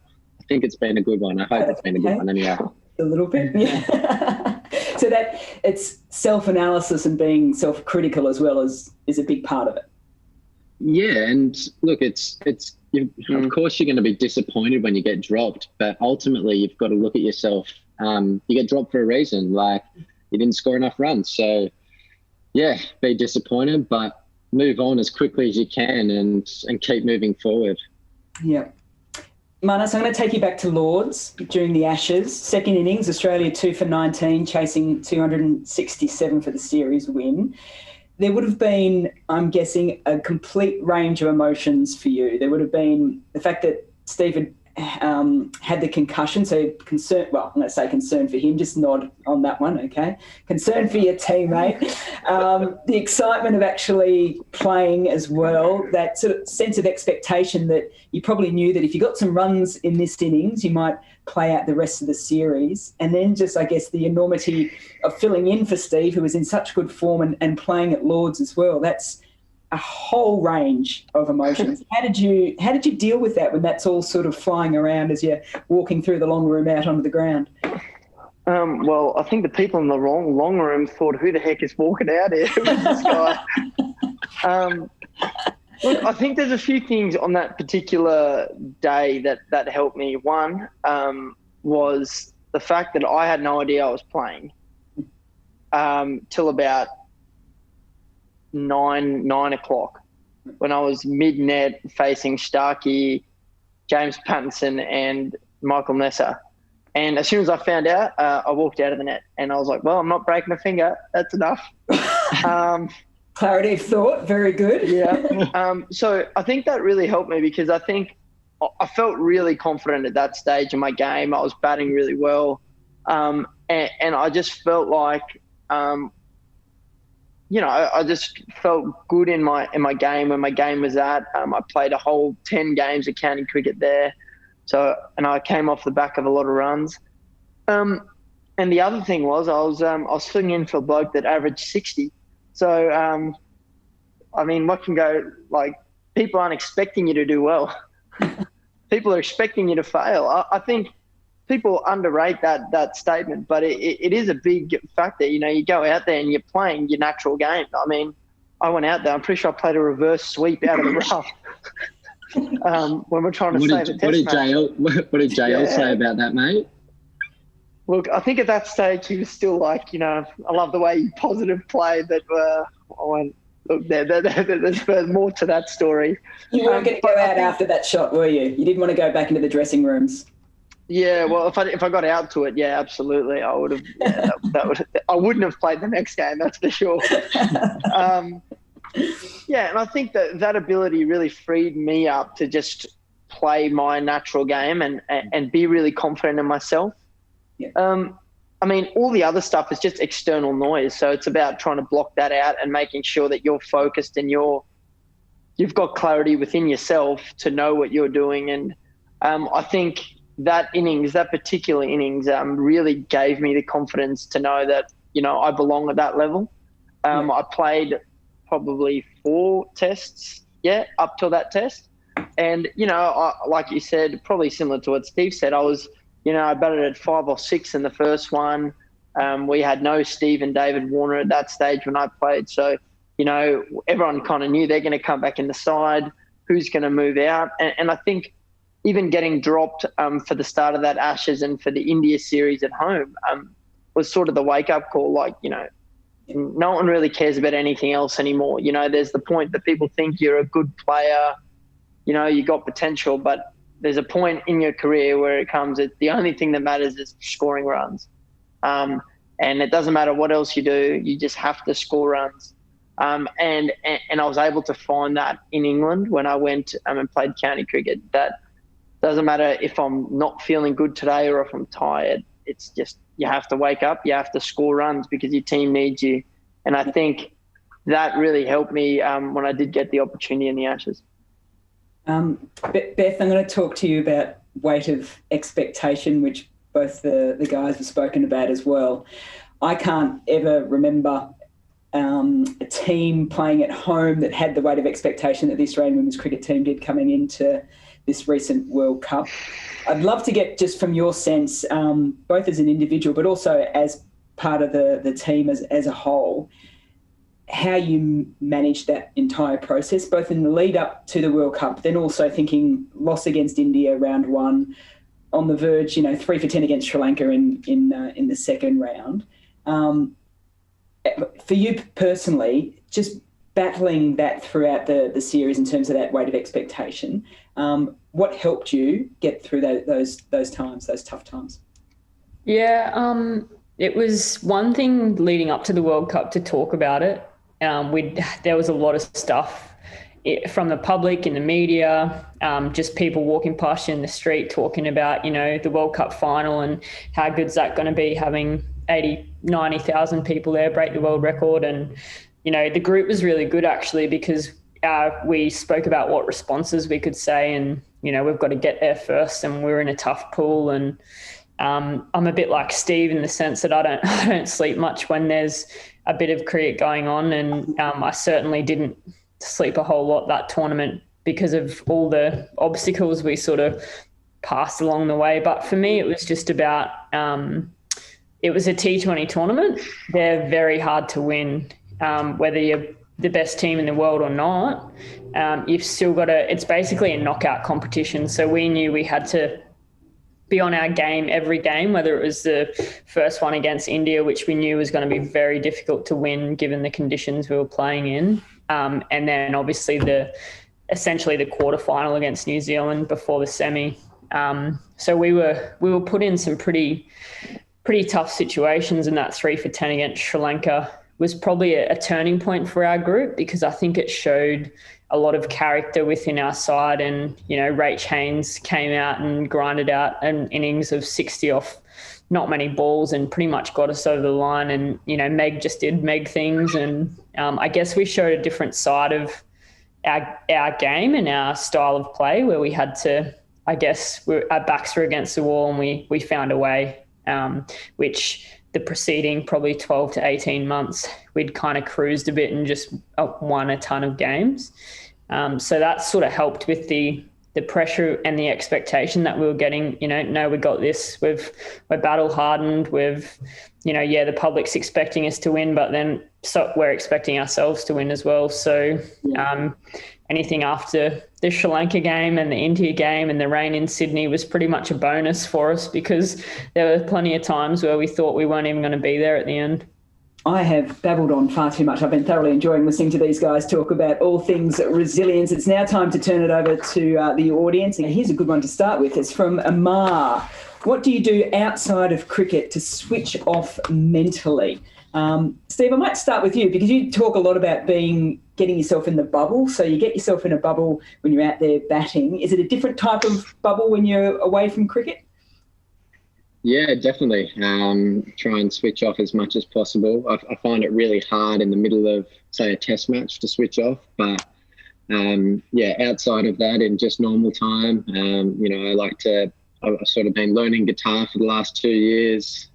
think it's been a good one. I hope it's been a good one anyway. A little bit, yeah. So that it's self-analysis and being self-critical as well is a big part of it. Yeah, and look, of course you're going to be disappointed when you get dropped, but ultimately you've got to look at yourself. You get dropped for a reason, like you didn't score enough runs. So yeah, be disappointed, but move on as quickly as you can and keep moving forward. Yeah. Marnus, I'm going to take you back to Lords during the Ashes. Second innings, Australia 2 for 19, chasing 267 for the series win. There would have been, I'm guessing, a complete range of emotions for you. There would have been the fact that Steve had the concussion, so concern. Well, I'm going to say concern for him. Just nod on that one, okay? Concern for your teammate. The excitement of actually playing as well. That sort of sense of expectation that you probably knew that if you got some runs in this innings, you might play out the rest of the series. And then just, I guess, the enormity of filling in for Steve, who was in such good form and playing at Lords as well. That's a whole range of emotions. How did you deal with that when that's all sort of flying around as you're walking through the long room out onto the ground? Well, I think the people in the long room thought, who the heck is walking out here? Who is this guy? Look, I think there's a few things on that particular day that helped me. One was the fact that I had no idea I was playing till about 9 o'clock when I was mid-net facing Starkey, James Pattinson and Michael Nessa. And as soon as I found out, I walked out of the net and I was like, well, I'm not breaking a finger. That's enough. Clarity of thought. Very good. Yeah. So I think that really helped me because I think I felt really confident at that stage in my game. I was batting really well. And I just felt like, I just felt good in my game when my game was at. I played a whole 10 games of county cricket there. And I came off the back of a lot of runs. And the other thing was I was swinging in for a bloke that averaged 60. So, what can go, like, people aren't expecting you to do well. People are expecting you to fail. I think people underrate that statement, but it is a big factor. You go out there and you're playing your natural game. I mean, I went out there, I'm pretty sure I played a reverse sweep out of the rough when we're trying to save a test match. What did JL say about that, mate? Look, I think at that stage he was still like, I love the way you positive play, but I went, look, there's more to that story. You weren't going to go out after that shot, were you? You didn't want to go back into the dressing rooms. Yeah, well, if I got out to it, yeah, absolutely, I would have. Yeah, I wouldn't have played the next game, that's for sure. Yeah, and I think that ability really freed me up to just play my natural game and be really confident in myself. Yeah. All the other stuff is just external noise, so it's about trying to block that out and making sure that you're focused and you've got clarity within yourself to know what you're doing. And I think that particular innings, really gave me the confidence to know that, I belong at that level. I played probably 4 tests, up till that test. And, like you said, probably similar to what Steve said, I batted at 5 or 6 in the first one. We had no Steve and David Warner at that stage when I played. So, everyone kind of knew they're going to come back in the side, who's going to move out. And I think even getting dropped for the start of that Ashes and for the India series at home was sort of the wake-up call. Like, no one really cares about anything else anymore. There's the point that people think you're a good player, you got potential, but there's a point in your career where it comes that the only thing that matters is scoring runs. And it doesn't matter what else you do, you just have to score runs. And I was able to find that in England when I went and played county cricket. That doesn't matter if I'm not feeling good today or if I'm tired. It's just you have to wake up, you have to score runs because your team needs you. And I think that really helped me when I did get the opportunity in the Ashes. Beth, I'm going to talk to you about weight of expectation, which both the guys have spoken about as well. I can't ever remember a team playing at home that had the weight of expectation that the Australian women's cricket team did coming into this recent World Cup. I'd love to get just from your sense, both as an individual but also as part of the team as a whole, how you managed that entire process, both in the lead up to the World Cup, then also thinking loss against India round 1, on the verge, 3 for 10 against Sri Lanka in the second round. for you personally, just battling that throughout the series in terms of that weight of expectation, what helped you get through those times, those tough times? Yeah, it was one thing leading up to the World Cup to talk about it. There was a lot of stuff from the public, in the media, just people walking past you in the street talking about, the World Cup final and how good's that going to be, having 90,000 people there break the world record. And, the group was really good actually, because we spoke about what responses we could say, and, we've got to get there first, and we're in a tough pool. And I'm a bit like Steve in the sense that I don't sleep much when there's a bit of cricket going on. And I certainly didn't sleep a whole lot that tournament because of all the obstacles we sort of passed along the way. But for me, it was just about, it was a T20 tournament. They're very hard to win, whether you're the best team in the world or not. You've still got it's basically a knockout competition. So we knew we had to be on our game every game, whether it was the first one against India, which we knew was going to be very difficult to win given the conditions we were playing in. And then obviously essentially the quarterfinal against New Zealand before the semi. So we were put in some pretty tough situations, and that 3 for 10 against Sri Lanka was probably a turning point for our group, because I think it showed a lot of character within our side. And, Rach Haynes came out and grinded out an innings of 60 off not many balls and pretty much got us over the line. And, Meg just did Meg things. And I guess we showed a different side of our game and our style of play, where we had to, I guess, our backs were against the wall, and we found a way, which the preceding probably 12 to 18 months, we'd kind of cruised a bit and just won a ton of games. So that sort of helped with the pressure and the expectation that we were getting. No, we got this. We're battle hardened. The public's expecting us to win, but then we're expecting ourselves to win as well. So anything after the Sri Lanka game and the India game and the rain in Sydney was pretty much a bonus for us, because there were plenty of times where we thought we weren't even going to be there at the end. I have babbled on far too much. I've been thoroughly enjoying listening to these guys talk about all things resilience. It's now time to turn it over to the audience. And here's a good one to start with. It's from Amar. What do you do outside of cricket to switch off mentally? Steve, I might start with you, because you talk a lot about getting yourself in the bubble. So you get yourself in a bubble when you're out there batting. Is it a different type of bubble when you're away from cricket? Yeah, definitely. Try and switch off as much as possible. I find it really hard in the middle of, say, a test match to switch off. But, outside of that, in just normal time, I've sort of been learning guitar for the last 2 years.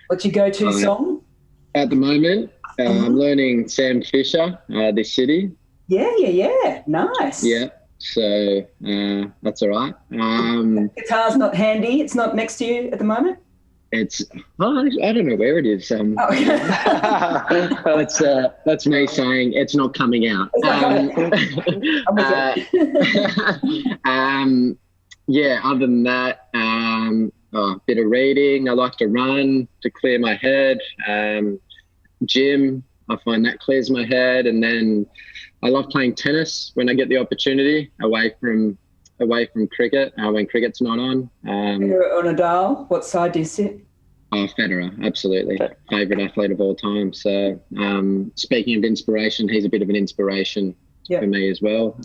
What's your go-to song? At the moment, I'm learning Sam Fisher, This City. Yeah. Nice. Yeah. So that's all right. Guitar's not handy. It's not next to you at the moment? I don't know where it is. That's me saying it's not coming out. Other than that, a bit of reading. I like to run to clear my head. Gym, I find that clears my head. And then I love playing tennis when I get the opportunity, away from cricket, when cricket's not on. Federer or Nadal, what side do you sit? Oh, Federer, absolutely. Favourite athlete of all time. So speaking of inspiration, he's a bit of an inspiration for me as well.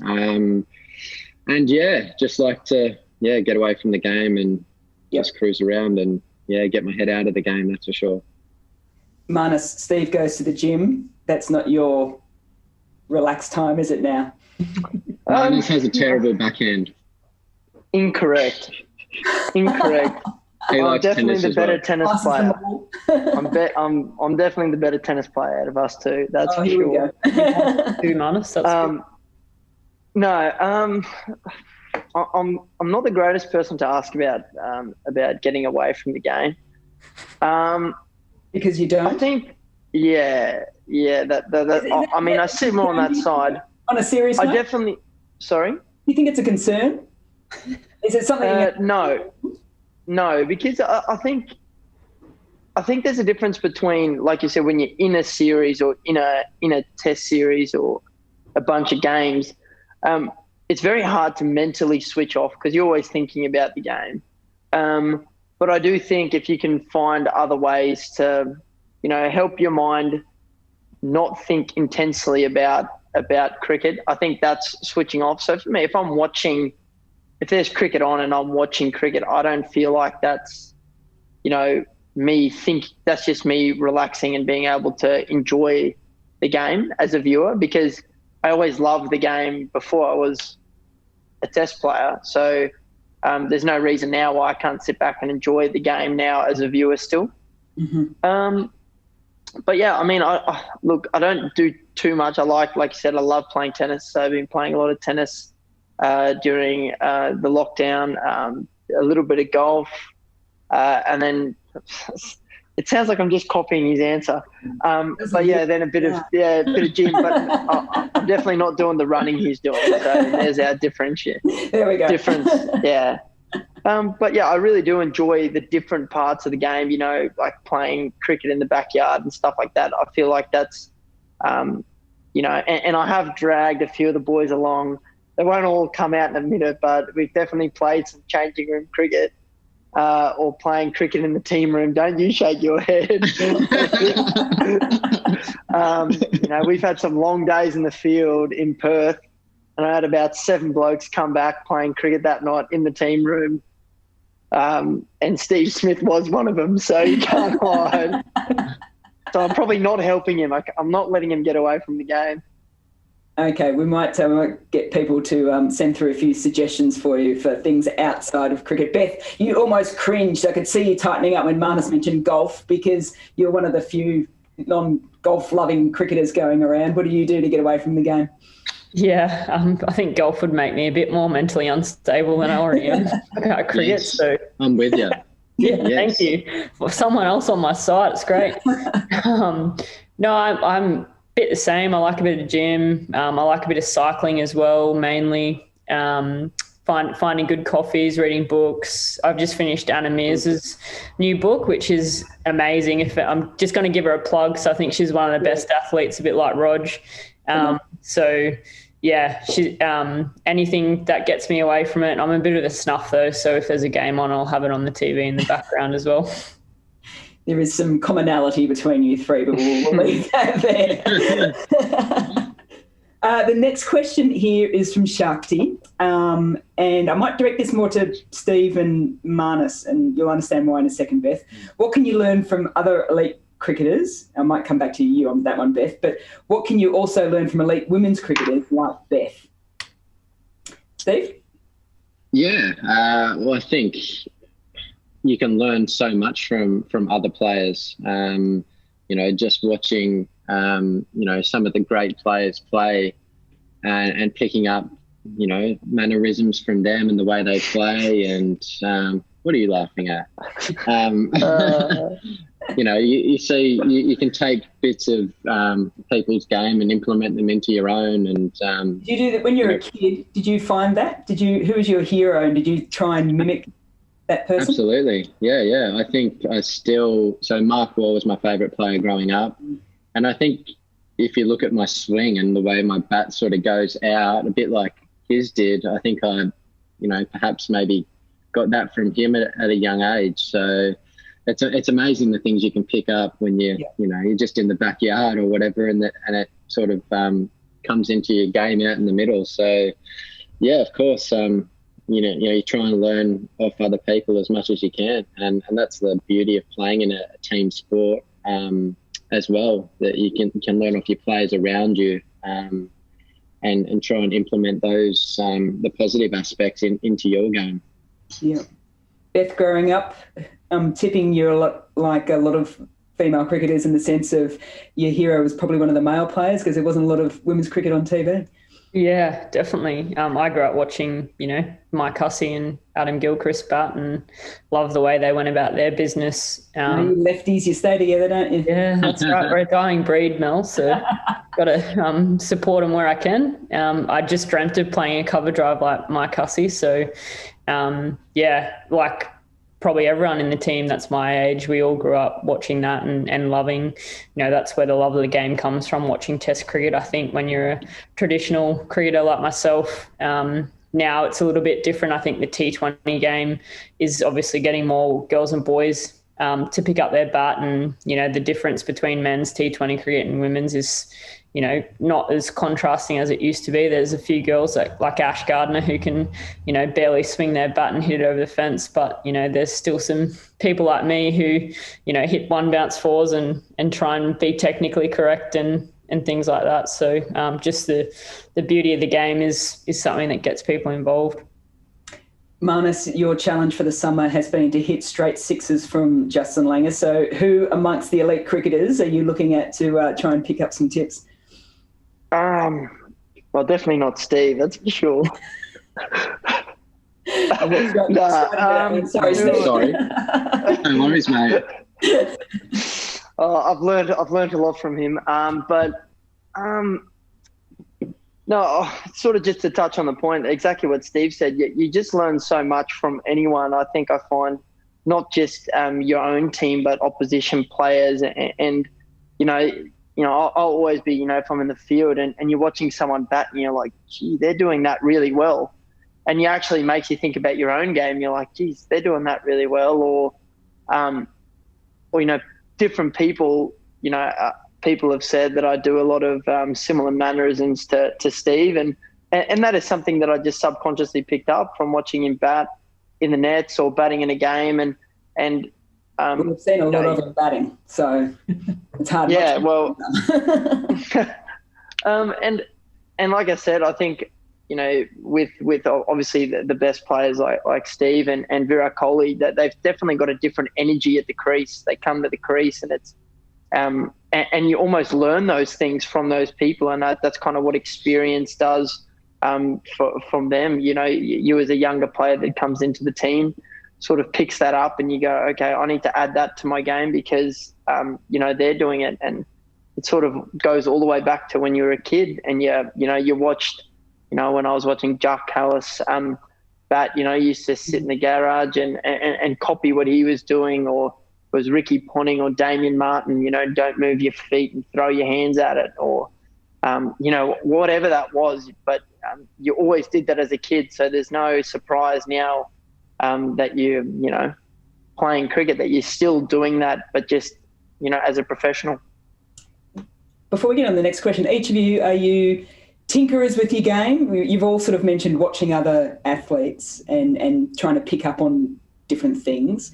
Just like to get away from the game and just cruise around and get my head out of the game, that's for sure. Marnus, Steve goes to the gym. That's not your relaxed time, is it now? Marnus has a terrible backhand. Incorrect. I'm definitely the better tennis player. I'm definitely the better tennis player out of us two. That's for sure. Who, Marnus? I'm not the greatest person to ask about getting away from the game. Because you don't? I think, I sit more on that side. On a serious note? Sorry? You think it's a concern? Is it something? No, because I think I think there's a difference between, like you said, when you're in a series or in a test series or a bunch of games, it's very hard to mentally switch off because you're always thinking about the game. But I do think if you can find other ways to, help your mind not think intensely about cricket, I think that's switching off. So for me, if there's cricket on and I'm watching cricket, I don't feel like that's, that's just me relaxing and being able to enjoy the game as a viewer, because I always loved the game before I was a test player. So there's no reason now why I can't sit back and enjoy the game now as a viewer still. Mm-hmm. But yeah, I mean, I don't do too much. Like you said, I love playing tennis. So I've been playing a lot of tennis during the lockdown, a little bit of golf, and then it sounds like I'm just copying his answer. But yeah, then a bit of gym, but I'm definitely not doing the running he's doing. So there's our difference. There we go. Yeah. But yeah, I really do enjoy the different parts of the game, like playing cricket in the backyard and stuff like that. I feel like that's, and I have dragged a few of the boys along. They won't all come out in a minute, but we've definitely played some changing room cricket. Or playing cricket in the team room. Don't you shake your head. We've had some long days in the field in Perth, and I had about 7 blokes come back playing cricket that night in the team room. And Steve Smith was one of them, so you can't hide. So I'm probably not helping him. I'm not letting him get away from the game. Okay, we might get people to send through a few suggestions for you for things outside of cricket. Beth, you almost cringed. I could see you tightening up when Marnus mentioned golf, because you're one of the few non-golf loving cricketers going around. What do you do to get away from the game? Yeah, I think golf would make me a bit more mentally unstable than I already am about cricket. Yes, so I'm with you. Yeah, Yes. Thank you. For someone else on my side, it's great. No, I'm bit the same. I like a bit of gym. I like a bit of cycling as well, mainly. Finding good coffees, reading books. I've just finished Anna Mears's new book, which is amazing. I'm just going to give her a plug. So I think she's one of the best athletes, a bit like Rog. So yeah, she, anything that gets me away from it. I'm a bit of a snuff though. So if there's a game on, I'll have it on the TV in the background as well. There is some commonality between you three, but we'll leave that there. The next question here is from Shakti, and I might direct this more to Steve and Marnus, and you'll understand why in a second, Beth. What can you learn from other elite cricketers? I might come back to you on that one, Beth, but what can you also learn from elite women's cricketers like Beth? Steve? Yeah, well, I think you can learn so much from other players. Just watching, some of the great players play and picking up, mannerisms from them and the way they play. And what are you laughing at? You can take bits of people's game and implement them into your own. And did you do that when you were a kid? Did you find that? Who was your hero, and did you try and mimic that person? Absolutely. Yeah. I think so Mark Waugh was my favourite player growing up. And I think if you look at my swing and the way my bat sort of goes out, a bit like his did, I think I, perhaps maybe got that from him at a young age. So it's amazing the things you can pick up when you're just in the backyard or whatever, and it sort of comes into your game out in the middle. So yeah, of course, you try and learn off other people as much as you can, and that's the beauty of playing in a team sport as well, that you can learn off your players around you, and try and implement those the positive aspects into your game. Yeah. Beth, growing up, I'm tipping you're a lot like a lot of female cricketers in the sense of your hero was probably one of the male players, because there wasn't a lot of women's cricket on TV. Yeah, definitely. I grew up watching, Mike Hussey and Adam Gilchrist bat, and love the way they went about their business. You lefties, you stay together, don't you? Yeah, that's right. We're a dying breed, Mel, so got to support them where I can. I just dreamt of playing a cover drive like Mike Hussey, so probably everyone in the team that's my age, we all grew up watching that and loving, that's where the love of the game comes from, watching Test cricket. I think when you're a traditional cricketer like myself, now it's a little bit different. I think the T20 game is obviously getting more girls and boys to pick up their bat, and the difference between men's T20 cricket and women's is not as contrasting as it used to be. There's a few girls like Ash Gardner who can barely swing their bat and hit it over the fence, but there's still some people like me who hit one bounce fours and try and be technically correct and things like that. So just the beauty of the game is something that gets people involved. Marnus, your challenge for the summer has been to hit straight sixes from Justin Langer. So who amongst the elite cricketers are you looking at to try and pick up some tips? Well, definitely not Steve, that's for sure. Sorry, Steve. Sorry. No worries, mate. I've learned a lot from him. No, sort of just to touch on the point, exactly what Steve said. You just learn so much from anyone. I think I find not just your own team, but opposition players. And I'll always be, if I'm in the field and you're watching someone bat and you're like, gee, they're doing that really well. And you actually makes you think about your own game. You're like, geez, they're doing that really well. Or different people, people have said that I do a lot of similar mannerisms to Steve. And that is something that I just subconsciously picked up from watching him bat in the nets or batting in a game. And we've seen a lot of him batting, so it's hard. Yeah, well, and like I said, I think, with obviously the best players like Steve and Virat Kohli, that they've definitely got a different energy at the crease. They come to the crease and it's, and you almost learn those things from those people. And that's kind of what experience does from them. You as a younger player that comes into the team sort of picks that up and you go, okay, I need to add that to my game because, they're doing it. And it sort of goes all the way back to when you were a kid and you watched, when I was watching Jack Callis bat, used to sit in the garage and copy what he was doing, or was Ricky Ponting or Damien Martin, don't move your feet and throw your hands at it, or, whatever that was. But you always did that as a kid. So there's no surprise now that you playing cricket, that you're still doing that, but just, as a professional. Before we get on to the next question, each of you, are you tinkerers with your game? You've all sort of mentioned watching other athletes and trying to pick up on different things.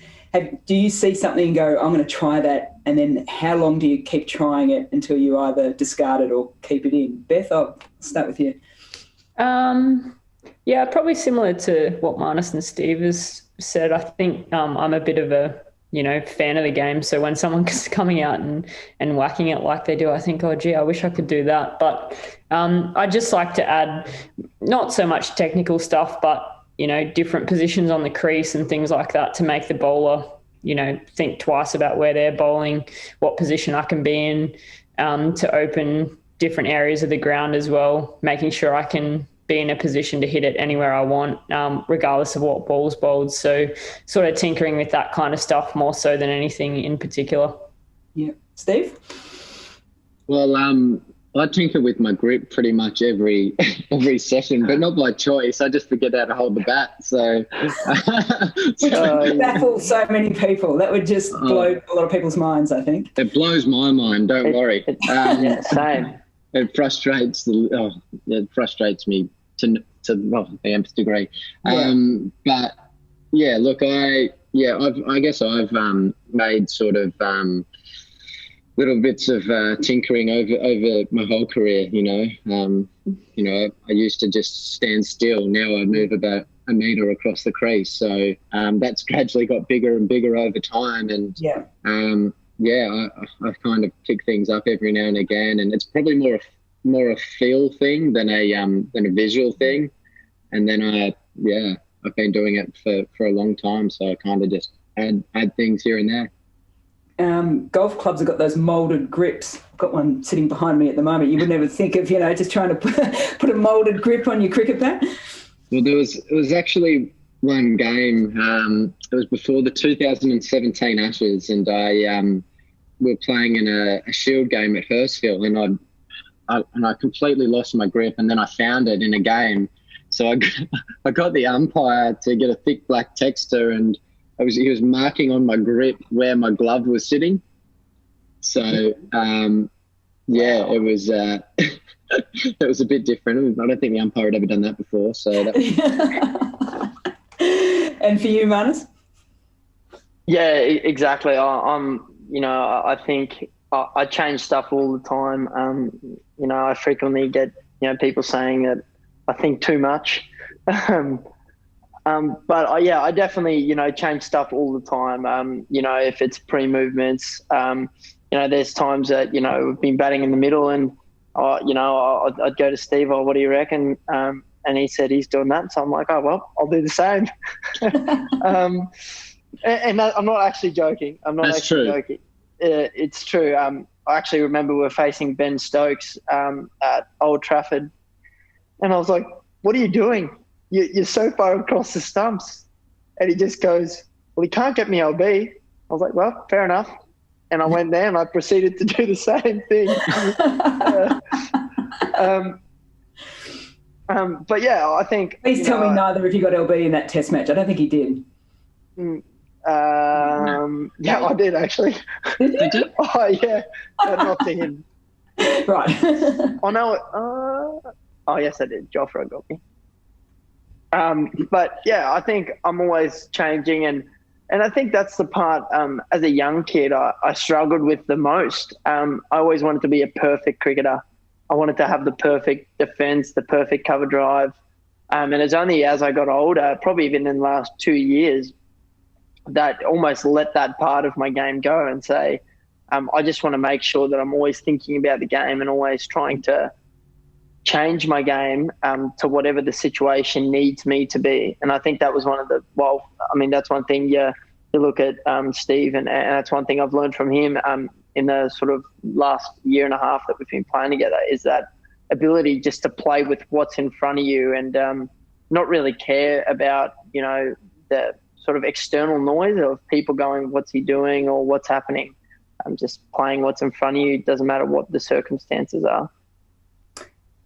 Do you see something and go, I'm going to try that, and then how long do you keep trying it until you either discard it or keep it in? Beth, I'll start with you. Yeah, probably similar to what Marnus and Steve has said. I think I'm a bit of a fan of the game. So when someone's coming out and whacking it like they do, I think, oh, gee, I wish I could do that. But I just like to add not so much technical stuff, but, different positions on the crease and things like that to make the bowler, think twice about where they're bowling, what position I can be in, to open different areas of the ground as well, making sure I can be in a position to hit it anywhere I want, regardless of what ball's bowled. So sort of tinkering with that kind of stuff more so than anything in particular. Yeah. Steve? Well, I tinker with my grip pretty much every session, but not by choice. I just forget how to hold the bat. So which would baffle so many people. That would just blow a lot of people's minds, I think. It blows my mind, don't worry. Yeah, same. It frustrates me to the nth degree. Yeah. But yeah, look, I guess I've made sort of little bits of tinkering over my whole career. I used to just stand still. Now I move about a metre across the crease. So that's gradually got bigger and bigger over time. And I kind of pick things up every now and again, and it's probably more a feel thing than a visual thing. And then I've been doing it for a long time, so I kind of just add things here and there. Golf clubs have got those moulded grips. I've got one sitting behind me at the moment. You would never think of just trying to put a moulded grip on your cricket bat. Well, it was actually one game. it was before the 2017 Ashes, and we were playing in a Shield game at Hurstville, and I completely lost my grip, and then I found it in a game. So I got the umpire to get a thick black texter, and he was marking on my grip where my glove was sitting. So it was it was a bit different. I don't think the umpire had ever done that before. So that was... And for you, Marnus? Yeah, exactly. I think I change stuff all the time. I frequently get, people saying that I think too much. But I definitely, change stuff all the time. If it's pre-movements, there's times that, we've been batting in the middle and, I'd go to Steve, what do you reckon? And he said he's doing that. So I'm like, oh, well, I'll do the same. And I'm not actually joking. That's true. Joking. It's true. I actually remember we were facing Ben Stokes at Old Trafford. And I was like, what are you doing? You're so far across the stumps. And he just goes, well, he can't get me LB. I was like, well, fair enough. And I went there and I proceeded to do the same thing. But yeah, I think... Please tell me neither of you got LB in that test match. I don't think he did. Yeah, I did actually. Did you? Oh, yeah. But not to him. Right. Oh, no. Oh, yes, I did. Joffre got me. But yeah, I think I'm always changing, and I think that's the part as a young kid I struggled with the most. I always wanted to be a perfect cricketer. I wanted to have the perfect defence, the perfect cover drive. And it's only as I got older, probably even in the last 2 years, that almost let that part of my game go and say, I just want to make sure that I'm always thinking about the game and always trying to change my game to whatever the situation needs me to be. And I think that was that's one thing you look at Steve, and that's one thing I've learned from him in the sort of last year and a half that we've been playing together, is that ability just to play with what's in front of you and not really care about, the sort of external noise of people going, what's he doing or what's happening. Just playing what's in front of you. Doesn't matter what the circumstances are.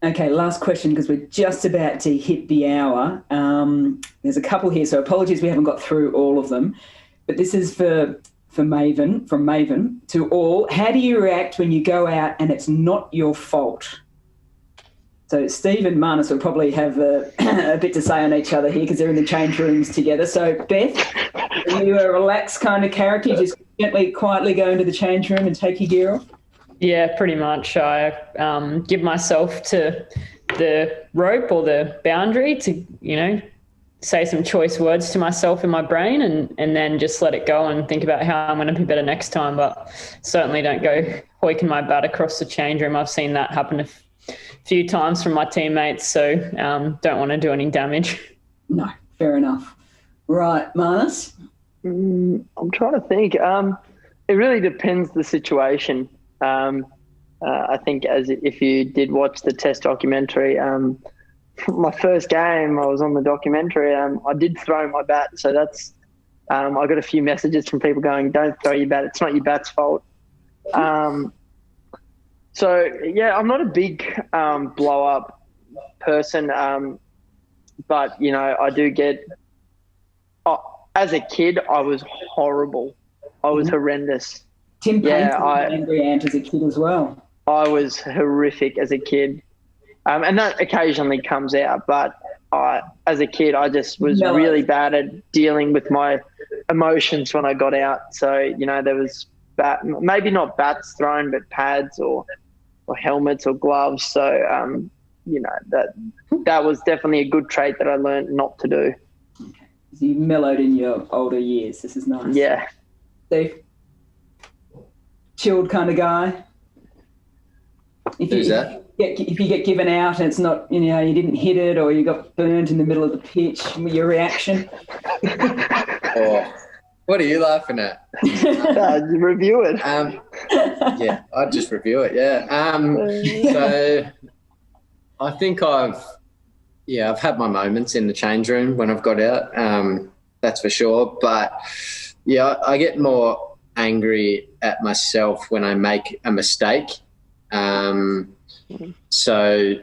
Okay, last question, because we're just about to hit the hour. There's a couple here, so apologies we haven't got through all of them. But this is for Maven, from Maven to all. How do you react when you go out and it's not your fault? So Steve and Marnus will probably have a bit to say on each other here because they're in the change rooms together. So Beth, are you a relaxed kind of character? You just gently, quietly go into the change room and take your gear off? Yeah, pretty much. I give myself to the rope or the boundary to, say some choice words to myself in my brain and then just let it go and think about how I'm going to be better next time. But certainly don't go hoiking my bat across the change room. I've seen that happen a few times from my teammates, so don't want to do any damage. No, fair enough. Right, Marnus? I'm trying to think. It really depends the situation. I think if you did watch the Test documentary, my first game I was on the documentary, I did throw my bat. So that's, I got a few messages from people going, don't throw your bat. It's not your bat's fault. So yeah, I'm not a big blow up person. But I do get, as a kid, I was horrible. I was horrendous. Tim Payne was an angry ant as a kid as well. I was horrific as a kid. And that occasionally comes out, but as a kid, I just was really bad at dealing with my emotions when I got out. So, there was maybe not bats thrown, but pads or helmets or gloves. So, that was definitely a good trait that I learned not to do. Okay. So you mellowed in your older years. This is nice. Yeah. Steve? Chilled kind of guy? Who's that? If you get given out and it's not, you didn't hit it or you got burned in the middle of the pitch, your reaction? Oh, what are you laughing at? Review it. Yeah, I'd just review it, yeah. So I think I've had my moments in the change room when I've got out. that's for sure. But yeah, I get more angry at myself when I make a mistake. So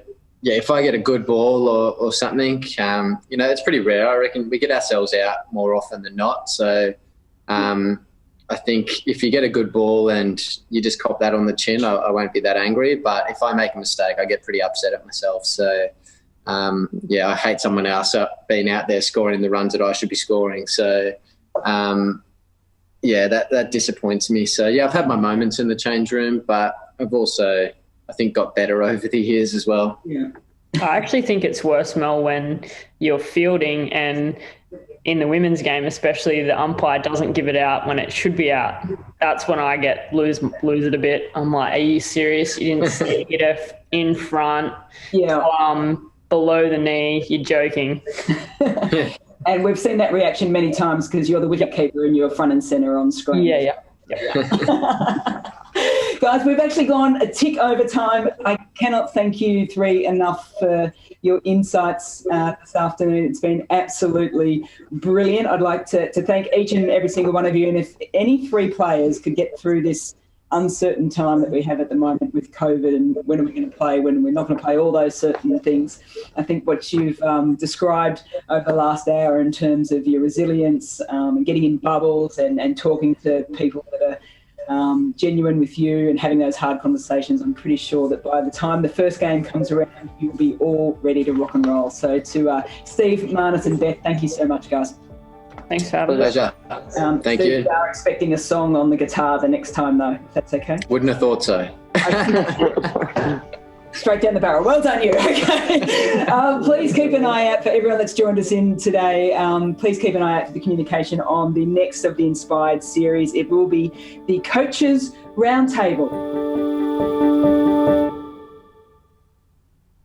yeah, if I get a good ball or something, it's pretty rare. I reckon we get ourselves out more often than not. So I think if you get a good ball and you just cop that on the chin, I won't be that angry. But if I make a mistake, I get pretty upset at myself. So I hate someone else being out there scoring the runs that I should be scoring. So that disappoints me. So yeah, I've had my moments in the change room, but I've also, I think, got better over the years as well. Yeah. I actually think it's worse, Mel, when you're fielding and in the women's game, especially, the umpire doesn't give it out when it should be out. That's when I lose it a bit. I'm like, are you serious? You didn't see it in front, below the knee. You're joking. And we've seen that reaction many times because you're the wicketkeeper and you're front and centre on screen. Yeah. Guys, we've actually gone a tick over time. I cannot thank you three enough for your insights this afternoon. It's been absolutely brilliant. I'd like to thank each and every single one of you. And if any three players could get through this uncertain time that we have at the moment with COVID and when are we going to play, when we're not going to play, all those certain things, I think what you've described over the last hour in terms of your resilience and getting in bubbles and talking to people that are genuine with you and having those hard conversations, I'm pretty sure that by the time the first game comes around, you'll be all ready to rock and roll. So to Steve, Marnus and Beth, thank you so much, guys. Thanks for having us. Pleasure. Thank Steve, you. We are expecting a song on the guitar the next time, though, if that's okay. Wouldn't have thought so. Straight down the barrel. Well done, you. Okay. Please keep an eye out for everyone that's joined us in today. Please keep an eye out for the communication on the next of the Inspired series. It will be the Coaches Roundtable.